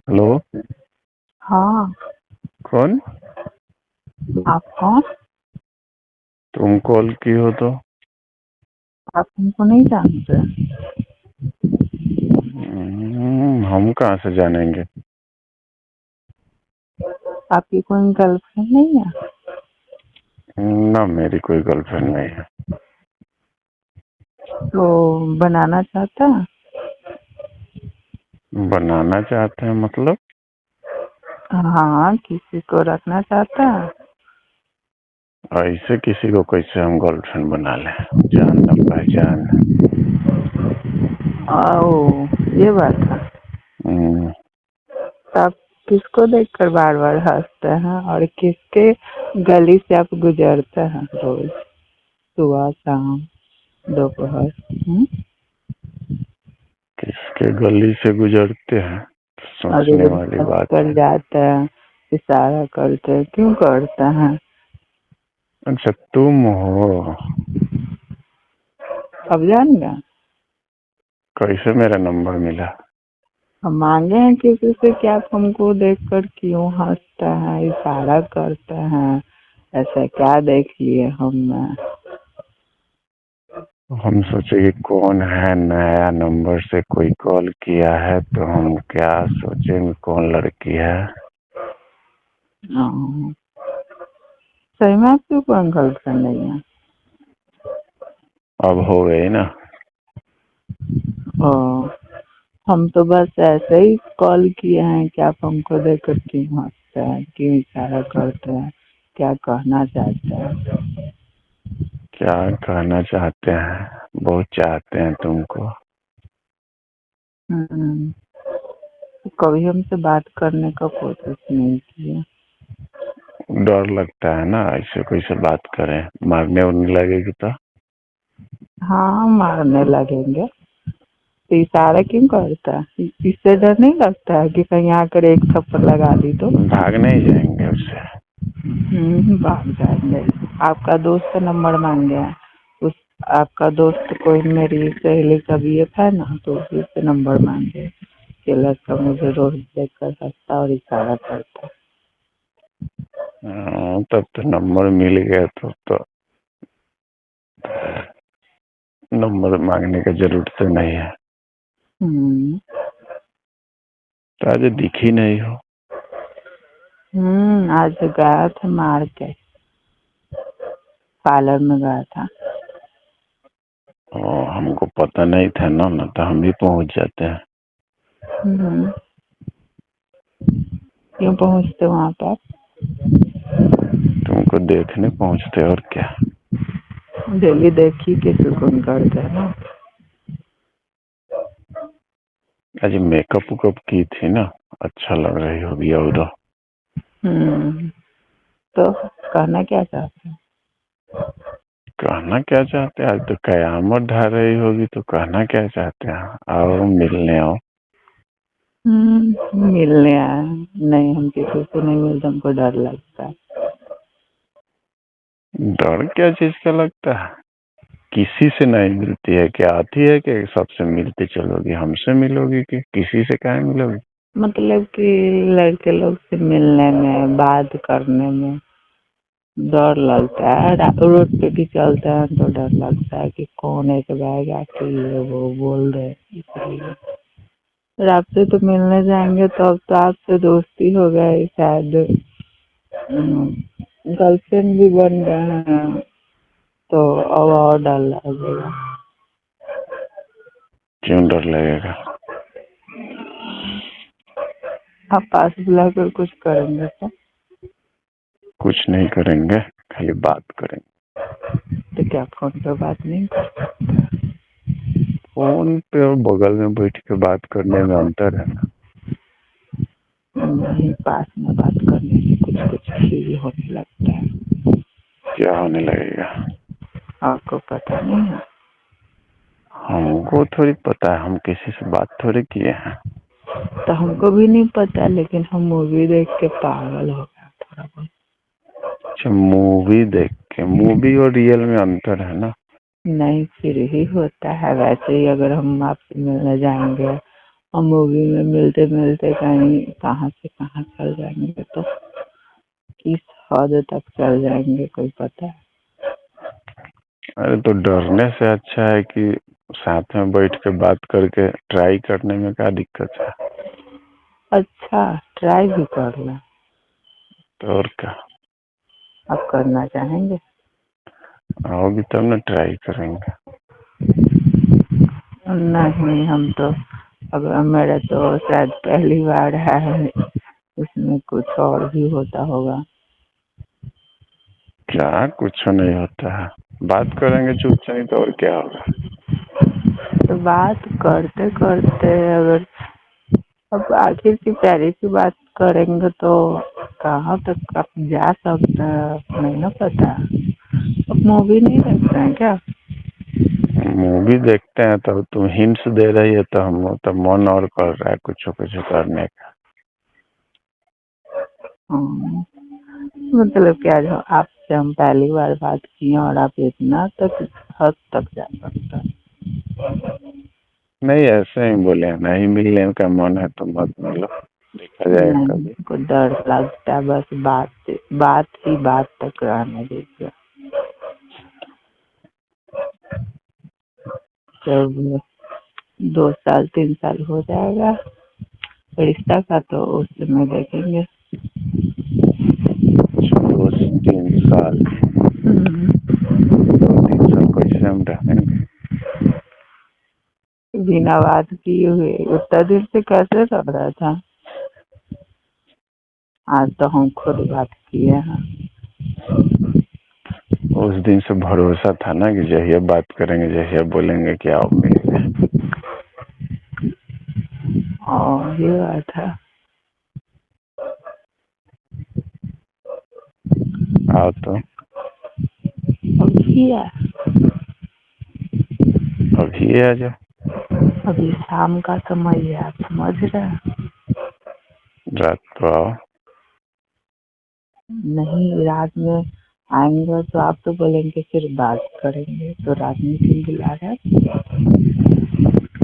Hello. हाँ। कौन? आप कौन? तुम कॉल की हो तो? आप हमको नहीं जानते? हम कहाँ से जानेंगे? आपकी कोई गर्लफ्रेंड नहीं है? ना, मेरी कोई गर्लफ्रेंड नहीं है। तो बनाना चाहता है? बनाना चाहते हैं मतलब? हाँ, किसी को रखना चाहता है? ऐसे किसी को कैसे हम गर्लफ्रेंड बना लें? जान न पहचान। ओ, ये बात है। हम्म, तो आप किसको देखकर बार बार हंसते हैं और किसके गली से आप गुजरते हैं रोज, सुबह शाम दोपहर? किसके गली से गुजरते हैं? और सोचने रोज वाली हंस बात कर है। जाते हैं, इशारा करते हैं, क्यों करते हैं? अच्छा, तुम हो? अब जान गए? कैसे मेरा नंबर मिला? हम मांगे हैं किसी से कि आप हमको देखकर क्यों हंसते हैं, इशारा करते हैं? ऐसा क्या देख लिए हमने? हम सोचे कि कौन है, नया नंबर से कोई कॉल किया है, तो हम क्या सोचे कौन लड़की है। हाँ, सही में आपकी कोई गर्लफ्रेंड नहीं है? अब हो गई ना। ओ, हम तो बस ऐसे ही कॉल किए हैं कि आप हमको देखकर क्यों हंसते हैं, क्यों इशारा करते हैं, क्या कहना चाहते हैं? क्या कहना चाहते हैं? बहुत चाहते हैं तुमको। हम्म, कभी हमसे बात करने का कोशिश नहीं किया? डर लगता है ना, ऐसे कैसे बात करें, मारने उड़ने लगेगी तो? हाँ, मारने लगेंगे। तो इशारा क्यों करता है? इससे डर नहीं लगता है कि कहीं आकर एक थप्पड़ लगा दी तो? भाग नहीं जाएंगे उससे? भाग जाएंगे। आपका दोस्त का नंबर मांग गया, उस आपका दोस्त कोई मेरी सहेली का BF है ना, तो उसी से नंबर मांगे कि लड़का मुझे रोज देखकर हंसता और इशारा करता। तब तो नंबर मिल गया तो नंबर मांगने की जरूरत तो नहीं है। हम्म। तो आज दिखी नहीं हो? आज गया था मार्केट, पार्लर में गया था। हमको पता नहीं था ना तो हम भी पहुंच जाते हैं। हम्म, क्यों पहुंचते वहाँ पर? तुमको देखने पहुंचते, और क्या। डेली देखी के सुकून करते हैं ना। आज मेकअप उकअप की थी ना, अच्छा लग रही होगी। और तो कहना क्या चाहते हैं? कहना क्या चाहते हैं? आज तो कयामत ढा रही होगी, तो कहना क्या चाहते हैं? आओ मिलने आओ। मिलने आए हैं। नहीं, हम किसी से नहीं मिलते, हमको डर लगता है। डर क्या चीज का लगता है? किसी से नहीं मिलती है क्या? आती है कि सबसे मिलते चलोगी? हमसे मिलोगी कि किसी से कहाँ मिलोगी? मतलब कि लड़के लोग से मिलने में, बात करने में डर लगता है। रोड पे भी चलते हैं तो डर लगता है कि कौन एक बैग आके ये वो बोल रहे हैं, इसलिए। फिर आपसे तो मिलने जाएंगे तो अब तो आपसे दोस्ती हो गई, शायद गर्लफ्रेंड भी बन गए हैं, तो अब और डर लगेगा। क्यों डर लगेगा? आप पास बुलाकर कुछ करेंगे तो? कुछ नहीं करेंगे, खाली बात करेंगे। तो क्या फोन पे बात नहीं कर सकते? फोन पे और बगल में बैठ के बात करने में अंतर है ना। नहीं, पास में बात करने से कुछ कुछ फील होने लगता है। क्या होने लगेगा? आपको पता नहीं है? हमको थोड़ी पता है, हम किसी से बात थोड़ी किए हैं। तो हमको भी नहीं पता, लेकिन हम मूवी देख के पागल हो गया थोड़ा बहुत। अच्छा, मूवी देख के? मूवी और रियल में अंतर है ना। नहीं, फिर ही होता है। वैसे ही अगर हम आपसे मिलने जाएंगे और मूवी में मिलते मिलते कहीं कहाँ से कहाँ चल जाएंगे, तो किस हद तक चल जाएंगे कोई पता है। अरे तो डरने से अच्छा है कि साथ में बैठ के बात करके ट्राई करने में क्या दिक्कत है। अच्छा, ट्राई भी करना। तो और क्या, आप करना चाहेंगे? आओगी तब ना ट्राई करेंगे। नहीं, हम तो अब मेरा तो शायद पहली बार है, उसमें कुछ और भी होता होगा। क्या कुछ नहीं होता है, बात करेंगे चुपचाप, तो और क्या होगा। तो बात करते करते अगर अब आखिर की प्यारी सी बात करेंगे तो कहाँ तक आप जा सकते हैं, नहीं ना पता। अब मूवी नहीं देखते हैं क्या? मूवी देखते हैं तो तुम हिंट्स दे रही है तो हम तो मन और कर रहा है कुछ कुछ करने का। मतलब क्या, जो आपसे हम पहली बार बात किए और आप इतना तक हद तक जा सकते हैं? नहीं ऐसे ही बोले, नहीं मिलने का मन है तो मत मिलो, देखा जाएगा कभी। नहीं, को डर लगता है, बस बात ही बात तक रहने दीजिए। जब 2 साल 3 साल हो जाएगा रिश्ता का तो उस समय देखेंगे। 2-3 साल 2-3 साल कैसे हम रहेंगे बिना बात किए हुए उतना दिन से कैसे रह रहा था? आज तो हम खुद बात किए हैं। उस दिन से भरोसा था ना कि जहिया बात करेंगे जहिया बोलेंगे कि आओ मिलने। और ये बात है। आओ तो अभी है, अभी आ जाओ। अभी शाम का समय है, आप समझ रहे हैं? रात को आओ। नहीं, रात में आएंगे तो आप तो बोलेंगे फिर बात करेंगे, तो रात में क्यों बुला रहे हैं?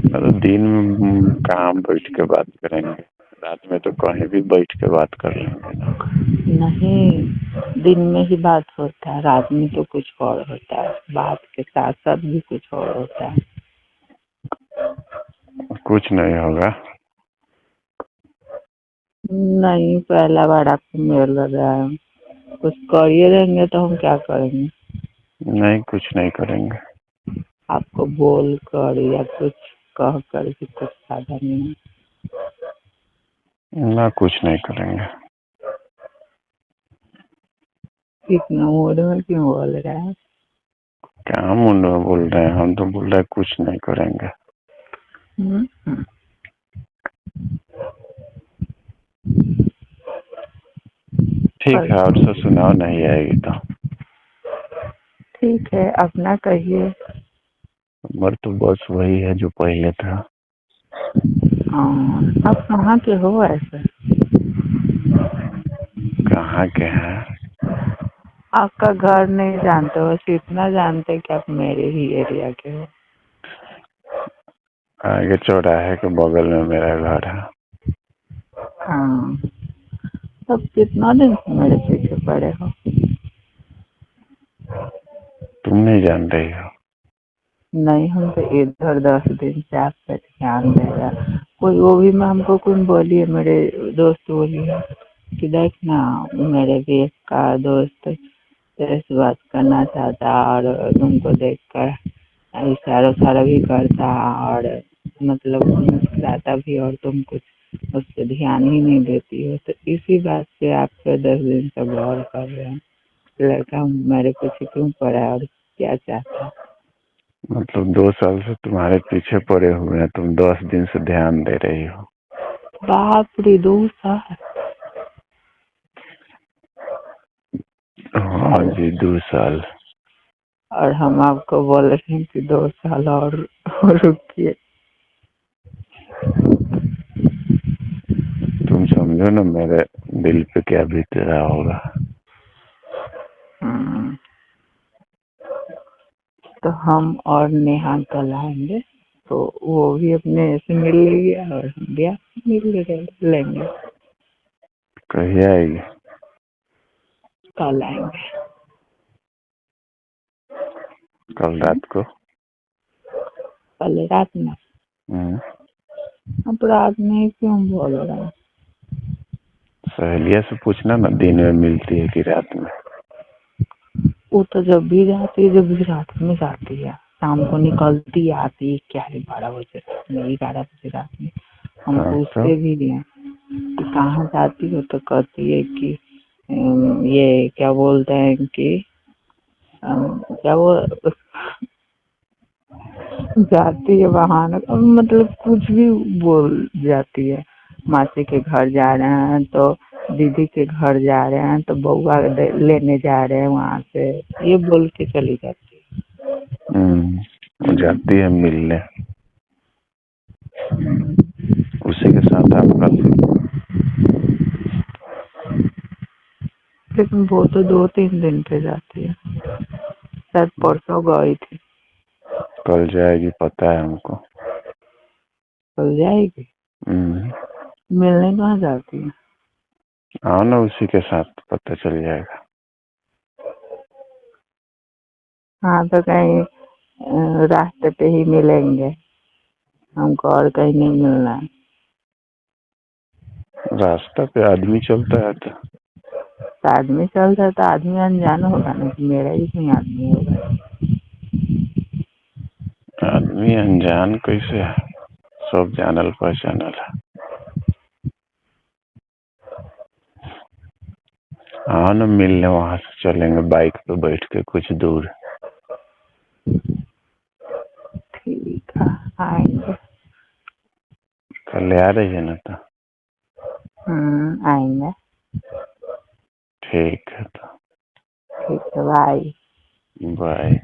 मतलब दिन में काम बैठ के बात करेंगे, रात में तो कहीं भी बैठ के बात कर लेंगे ना। नहीं, दिन में ही बात होता है, रात में तो कुछ और होता है, बात के साथ साथ भी कुछ और होता है। कुछ नहीं होगा। नहीं, पहला बार आपको मिल रहा है, कुछ करिए देंगे तो हम क्या करेंगे? नहीं कुछ नहीं करेंगे। आपको बोल कर या कुछ कह कर भी कुछ फायदा नहीं ना कुछ नहीं करेंगे। है। इतना मूड में क्यों बोल रहा है? क्या मुंडा बोल रहे हैं, हम तो बोल रहे हैं कुछ नहीं करेंगे। ठीक है, और से सुनाओ, नहीं आएगी तो ठीक है, अपना कहिए। उम्र तो बस वही है जो पहले था। आप कहाँ के हो ऐसे? कहाँ के हैं? आपका घर नहीं जानते, बस इतना जानते कि आप मेरे ही एरिया के हो। आगे चौराहे के बगल में मेरा घर है। हाँ, तब कितना दिन से मेरे पीछे पड़े हो? तुम नहीं जान रही हो? नहीं, हम तो इधर 10 दिन से आप पे ध्यान दे रहा। कोई वो भी मैं हमको कुछ बोली है, मेरे दोस्त बोली है कि देख ना, मेरे भी एक का दोस्त तेरे से बात करना चाहता और तुमको देख कर इशारा उशारा भी करता और मतलब मुस्कुराता भी, और तुम कुछ उस पर ध्यान ही नहीं देती हो। तो इसी बात से आप पे 10 दिन से गौर कर रहे हैं, लड़का मेरे पीछे क्यों पड़ा है और क्या चाहता है। मतलब 2 साल से तुम्हारे पीछे पड़े हुए हैं, तुम 10 दिन से ध्यान दे रही हो? बाप रे, 2 साल? हाँ जी, 2 साल। और हम आपको बोल रहे हैं कि 2 साल और रुकिए। तुम समझो ना मेरे दिल पे क्या बीत रहा होगा। तो हम और नेहा कल आएंगे। तो वो भी अपने से मिल लेगी और हम भी आपसे मिल लेंगे। कहीं आएगी? कल आएंगे। कल रात को? कल रात में? अब रात में क्यों बोल रहा है? सहेलिया से पूछना ना, दिन में मिलती है कि रात में। वो तो जब भी जाती है, जब भी रात में जाती है, शाम को निकलती आती है 11-12 बजे रात में, 11 बजे रात में। हम हाँ, पूछते भी हैं कि कहाँ जाती हो, तो कहती है कि ये क्या बोलते हैं कि क्या वो जाती है बहाना, मतलब कुछ भी बोल जाती है। मासी के घर जा रहे हैं, तो दीदी के घर जा रहे हैं, तो बउआ लेने जा रहे हैं वहाँ से, ये बोल के चली जाती है। जाती है मिलने। उसी के साथ आप कल? लेकिन वो तो 2-3 दिन पे जाती है, शायद परसों गई थी। कल जाएगी पता है हमको। कल जाएगी? मिलने कहाँ जाती है? हाँ ना, उसी के साथ पता चल जाएगा। हाँ, तो कहीं रास्ते पे ही मिलेंगे, हमको और कहीं नहीं मिलना है। रास्ता पे आदमी चलता है तो आदमी चलता है तो आदमी अनजान होगा ना, कि मेरा ही कोई आदमी होगा। आदमी अनजान कैसे है? सब जानल पहचानल है। हाँ ना, मिलने वहां से चलेंगे बाइक पे बैठ के कुछ दूर। ठीक है, आएंगे। कल आ रही है ना तो? आएंगे। ठीक है तो। ठीक है, बाय। बाय।